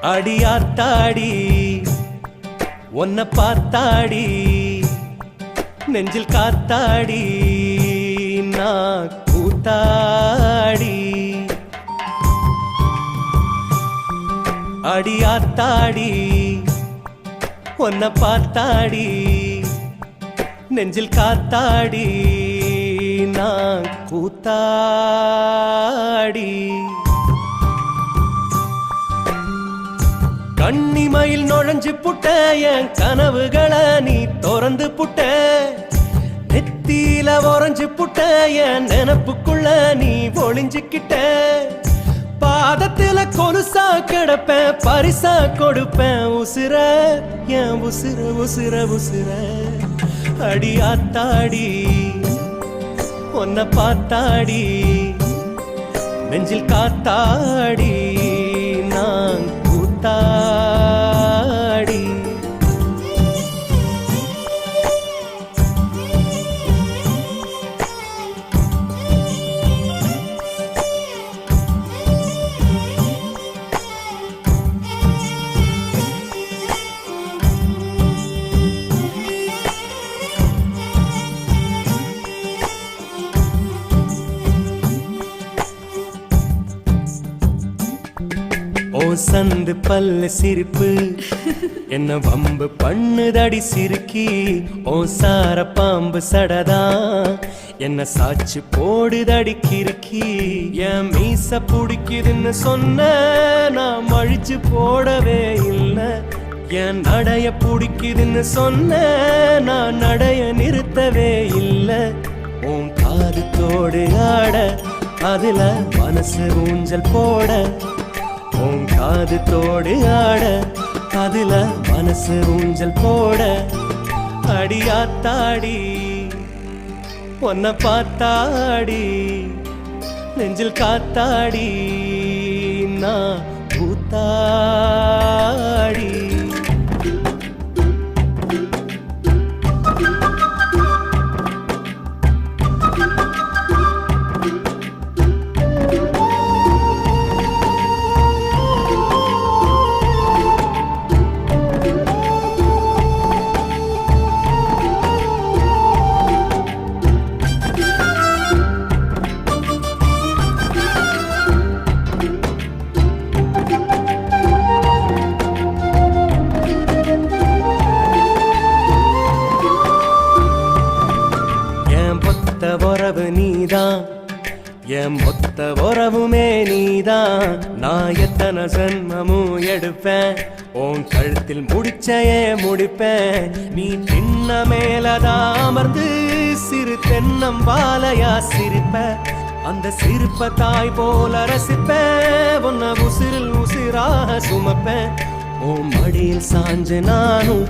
அடியாத்தாடி ஒன்ன பார்த்தாடி நெஞ்சில் காத்தாடி நான் கூத்தாடி அடியாத்தாடி ஒன்ன பார்த்தாடி நெஞ்சில் காத்தாடி நான் கூத்தாடி கண்ணிமையில் நுழைஞ்சு புட்ட என் கனவுகளை நீ திறந்து புட்ட நெத்தியில உறைஞ்சு புட்ட என் நினப்புக்குள்ள நீ ஒளிஞ்சுக்கிட்ட பாதத்துல கொலுசா கிடப்பேன் பரிசா கொடுப்பேன் உசுர என் உசுர உசுர உசுர அடியாத்தாடி ஒன்ன பார்த்தாடி நெஞ்சில் காத்தாடி நான் கூத்தாடி சந்து பல்ல சிரிப்பு என்ன வம்பு பண்ணுதடி சிரிக்கி ஓ சார பாம்பு சடதா என்ன சாச்சு போடுதடி கிறுக்கி என் மீச புடிக்குதுன்னு சொன்ன நான் அழிச்சு போடவே இல்லை என் நடைய பிடிக்குதுன்னு சொன்ன நான் நடைய நிறுத்தவே இல்லை உன் காது தோடு ஆட அதுல மனசு ஊஞ்சல் போட உன் காது தோடு ஆட அதுல மனசு ஊஞ்சல் போட அடியாத்தாடி ஒன்ன பார்த்தாடி நெஞ்சில் காத்தாடி நான் கூத்தாடி உறவு நீதான் என் மொத்த உறவுமே நீதான் நான் எத்தனை ஜன்மமும் எடுப்பேன் உன் கழுத்தில் முடிச்சையே முடிப்பேன் நீ தின்ன மேலதான் அமர்ந்து சிறு தென்னம் வாலையா சிரிப்ப அந்த சிரிப்ப தாய் போல ரசிப்பேன் உன்ன உசிரில் உசிராக சுமப்பேன் உன் மடியில் சாஞ்சு நானும்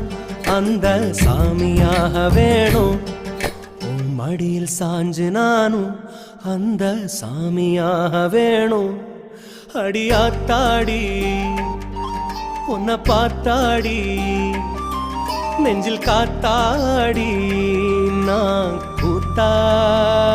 அந்த சாமியாக வேணும் மடியில் சாஞ்சு நானும் அந்த சாமியாக வேணும் அடியாத்தாடி உன்ன பார்த்தாடி நெஞ்சில் காத்தாடி நான் கூத்தாடி